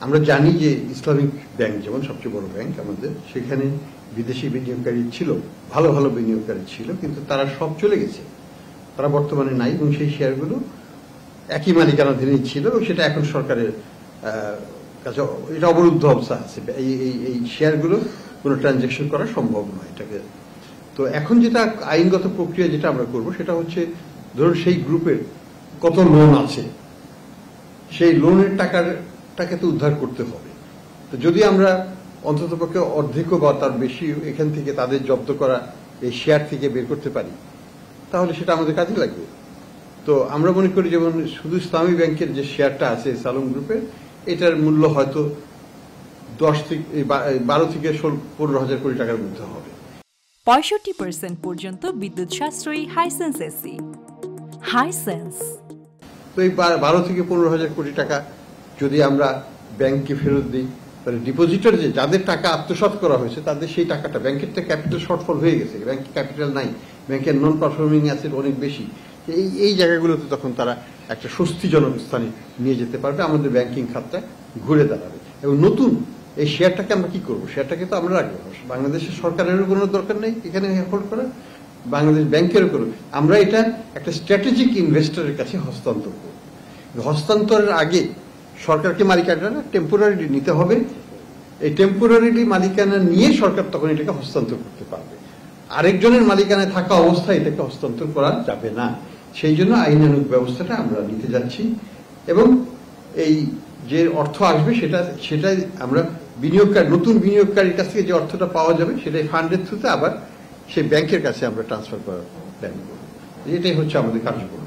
আমরা জানি যে ইসলামিক ব্যাংক যেমন সবচেয়ে বড় ব্যাংক আমাদের, সেখানে বিদেশি বিনিয়োগকারী ছিল, ভালো ভালো বিনিয়োগকারী ছিল, কিন্তু তারা সব চলে গেছে, তারা বর্তমানে নাই, এবং সেই শেয়ারগুলো একই মালিকানাধীনই ছিল এবং সেটা এখন সরকারের কাছে এটা অবরুদ্ধ অবস্থা আছে। এই শেয়ারগুলো কোনো ট্রানজাকশন করা সম্ভব নয় এটাকে। তো এখন যেটা আইনগত প্রক্রিয়া যেটা আমরা করব সেটা হচ্ছে, ধরুন সেই গ্রুপের কত লোন আছে, সেই লোনের টাকাকে তো উদ্ধার করতে হবে। তো যদি আমরা অন্ততপক্ষে অর্ধেক বা তার বেশি এখান থেকে তাদের জব্দ করা এই শেয়ার থেকে বের করতে পারি, তাহলে সেটা আমাদের কাজে লাগবে। তো আমরা মনে করি যেমন শুধু ইসলামী ব্যাংকের যে শেয়ারটা আছে সালম গ্রুপের, এটার মূল্য হয়তো 12 থেকে 15 হাজার কোটি টাকার মধ্যে হবে। 65% পর্যন্ত বিদ্যুৎ সাশ্রয়ী হাইসেন্স এসি। হাইসেন্স। তো এই 12 থেকে 15 হাজার কোটি টাকা যদি আমরা ব্যাংককে ফেরত দিই, তাহলে ডিপোজিটর যে যাদের টাকা আত্মসাৎ করা হয়েছে তাদের সেই টাকাটা, ব্যাংকের তো ক্যাপিটাল শর্টফল হয়ে গেছে, ব্যাংকের ক্যাপিটাল নাই, ব্যাংকের নন পারফর্মিং অ্যাসেট অনেক বেশি, এই জায়গাগুলোতে তখন তারা একটা স্বস্তিজনক স্থানে নিয়ে যেতে পারবে, আমাদের ব্যাংকিং খাতটা ঘুরে দাঁড়াবে। এবং নতুন এই শেয়ারটাকে আমরা কি করবো? শেয়ারটাকে তো আমরা রাখবো, বাংলাদেশের সরকারেরও কোনো দরকার নেই এখানে হোল্ড করা, বাংলাদেশ ব্যাংকেরও কোনো, আমরা এটা একটা স্ট্র্যাটেজিক ইনভেস্টরের কাছে হস্তান্তর করব। হস্তান্তরের আগে সরকারকে মালিকানাটা টেম্পোরারিলি নিতে হবে, এই টেম্পোরারিলি মালিকানা নিয়ে সরকার তখন এটাকে হস্তান্তর করতে পারবে। আরেকজনের মালিকানায় থাকা অবস্থায় এটাকে হস্তান্তর করা যাবে না। সেই জন্য আইনানুগ ব্যবস্থাটা আমরা নিতে যাচ্ছি, এবং এই যে অর্থ আসবে সেটাই আমরা নতুন বিনিয়োগকারীর কাছ থেকে যে অর্থটা পাওয়া যাবে সেটাই ফান্ডের থ্রুতে আবার সেই ব্যাংকের কাছে আমরা ট্রান্সফার করার প্ল্যান করব। এটাই হচ্ছে আমাদের কার্যক্রম।